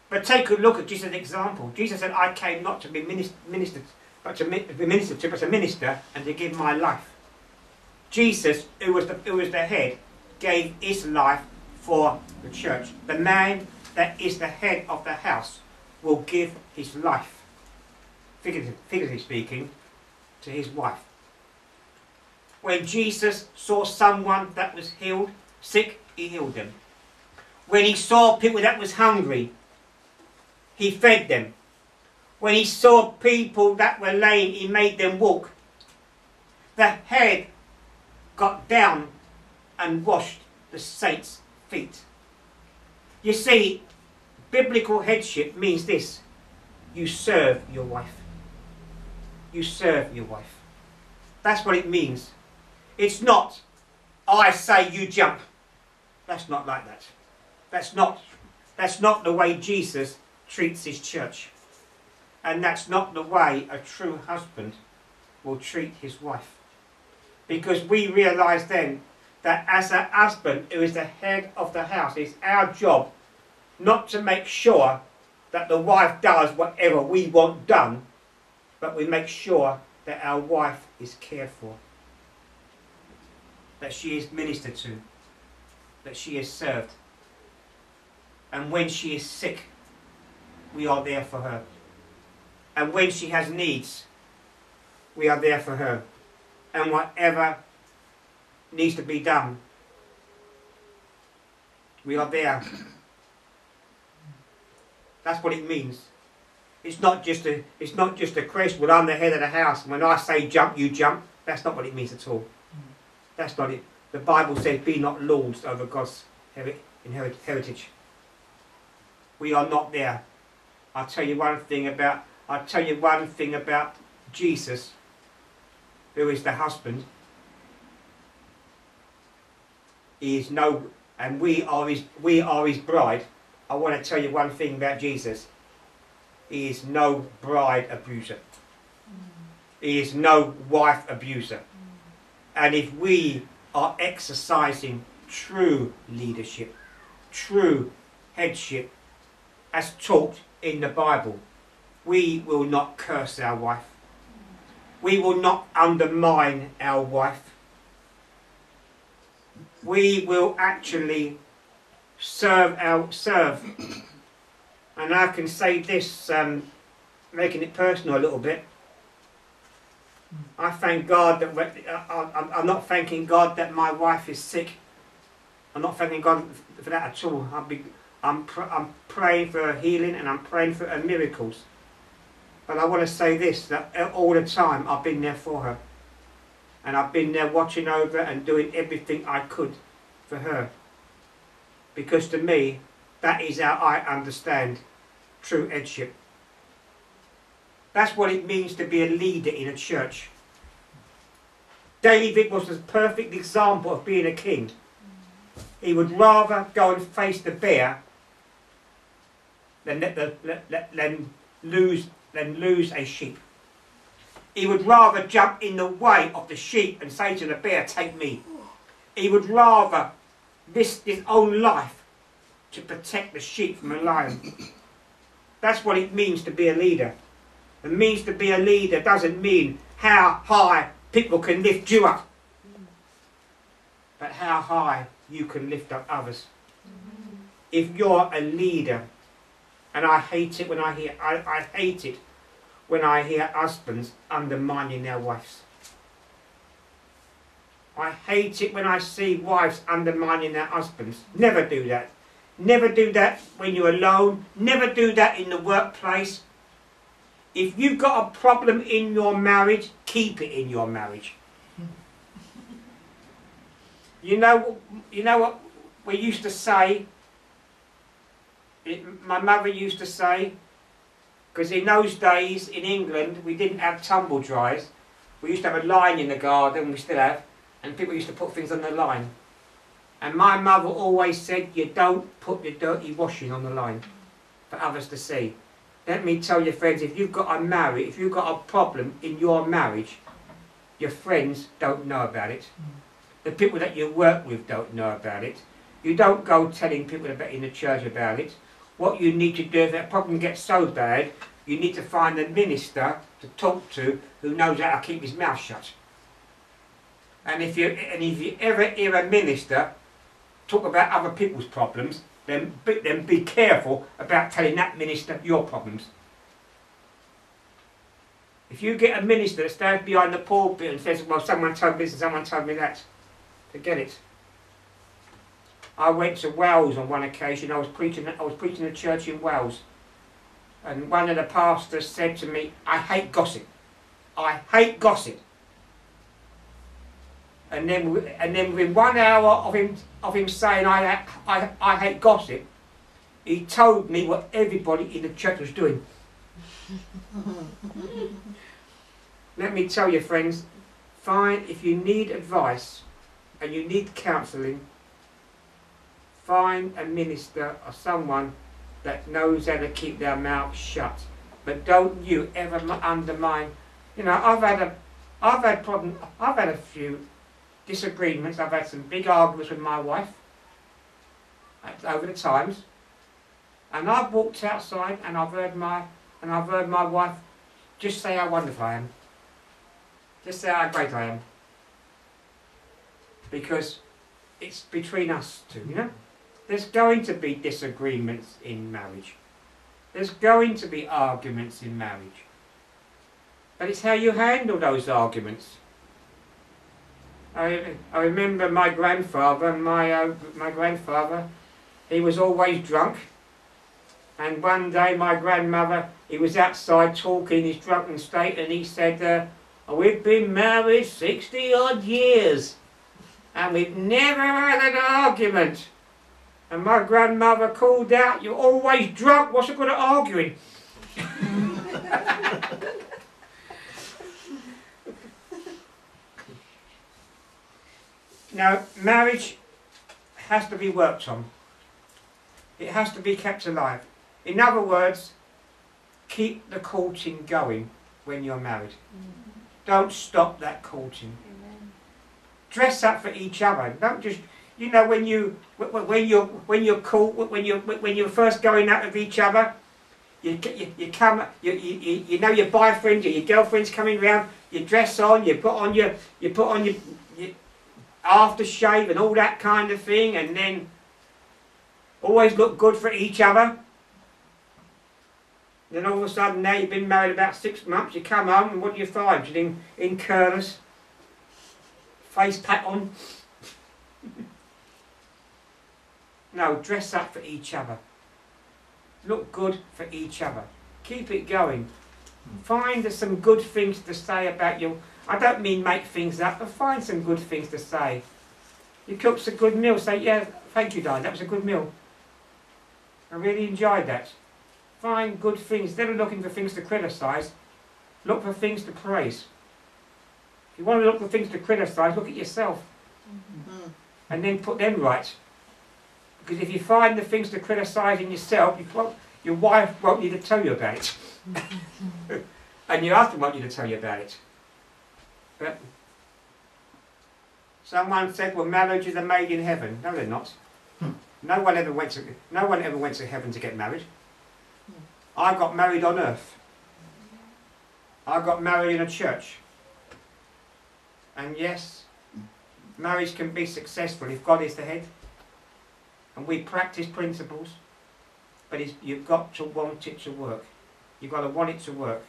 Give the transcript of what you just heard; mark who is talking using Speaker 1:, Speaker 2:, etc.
Speaker 1: But take a look at Jesus' as an example. Jesus said, I came not to be ministered, but to be ministered to, but to minister and to give my life. Jesus, who was the head, gave his life for the church. The man that is the head of the house will give his life, figuratively speaking, to his wife. When Jesus saw someone that was sick, he healed them. When he saw people that was hungry, he fed them. When he saw people that were lame, he made them walk. The head got down and washed the saints' feet. You see, biblical headship means this: you serve your wife. You serve your wife. That's what it means. It's not, I say you jump. That's not like that. That's not the way Jesus treats his church. And that's not the way a true husband will treat his wife. Because we realise then that as a husband who is the head of the house, it's our job not to make sure that the wife does whatever we want done, but we make sure that our wife is cared for, that she is ministered to, that she is served. And when she is sick, we are there for her. And when she has needs, we are there for her. And whatever needs to be done, we are there. That's what it means. It's not just a question, well, I'm the head of the house, and when I say jump, you jump. That's not what it means at all. That's not it. The Bible says, be not lords over God's heritage. We are not there. I'll tell you one thing about Jesus, who is the husband. He is and we are his bride. I want to tell you one thing about Jesus. He is no bride abuser. He is no wife abuser. And if we are exercising true leadership, true headship, as taught in the Bible, we will not curse our wife. We will not undermine our wife. We will actually serve. And I can say this, making it personal a little bit. I thank God that I'm not thanking God that my wife is sick. I'm not thanking God for that at all. I'm praying for her healing, and I'm praying for her miracles. But I want to say this, that all the time I've been there for her. And I've been there watching over and doing everything I could for her. Because to me, that is how I understand true headship. That's what it means to be a leader in a church. David was the perfect example of being a king. He would rather go and face the bear than lose a sheep. He would rather jump in the way of the sheep and say to the bear, take me. He would rather risk his own life to protect the sheep from a lion. That's what it means to be a leader. It means to be a leader doesn't mean how high people can lift you up, but how high you can lift up others. If you're a leader, and I hate it when I hear husbands undermining their wives. I hate it when I see wives undermining their husbands. Never do that. Never do that when you're alone. Never do that in the workplace. If you've got a problem in your marriage, keep it in your marriage. You know what we used to say? My mother used to say, because in those days in England we didn't have tumble dryers. We used to have a line in the garden, we still have, and people used to put things on the line. And my mother always said, you don't put your dirty washing on the line for others to see. Let me tell you, friends, if you've got a problem in your marriage, your friends don't know about it. The people that you work with don't know about it. You don't go telling people about in the church about it. What you need to do, if that problem gets so bad, you need to find a minister to talk to who knows how to keep his mouth shut. And if you ever hear a minister talk about other people's problems, then be careful about telling that minister your problems. If you get a minister that stands behind the pulpit and says, well, someone told me this and someone told me that, forget it. I went to Wales on one occasion. I was preaching a church in Wales, and one of the pastors said to me, I hate gossip. I hate gossip. And then within 1 hour of him saying I hate gossip, he told me what everybody in the church was doing. Let me tell you, friends, if you need advice and you need counselling, find a minister or someone that knows how to keep their mouth shut. But don't you ever undermine. You know, I've had a few disagreements. I've had some big arguments with my wife over the times, and I've walked outside and I've heard my wife just say how wonderful I am, just say how great I am, because it's between us two, you know. There's going to be disagreements in marriage. There's going to be arguments in marriage. But it's how you handle those arguments. I remember my grandfather, he was always drunk. And one day my grandmother, he was outside talking in his drunken state, and he said, we've been married 60 odd years and we've never had an argument. And my grandmother called out, you're always drunk, what's the good of arguing? Now, marriage has to be worked on. It has to be kept alive. In other words, keep the courting going when you're married. Don't stop that courting. Dress up for each other. Don't just, you know, when you're first going out with each other, you know your boyfriend or your girlfriend's coming round. You dress on, you put on your aftershave and all that kind of thing, and then always look good for each other. Then all of a sudden, now you've been married about 6 months, you come home and what do you find? You're in curlers, face pack on. No, dress up for each other. Look good for each other. Keep it going. Find some good things to say about you. I don't mean make things up, but find some good things to say. You cooked a good meal, say, yeah, thank you, darling, that was a good meal. I really enjoyed that. Find good things. Instead of looking for things to criticise, look for things to praise. If you want to look for things to criticise, look at yourself. And then put them right. Because if you find the things to criticise in yourself, your wife won't need to tell you about it. And your husband won't need to tell you about it. But someone said, well, marriages are made in heaven. No, they're not. No one ever went to heaven to get married. I got married on earth. I got married in a church. And yes, marriage can be successful if God is the head. And we practice principles. But you've got to want it to work. You've got to want it to work.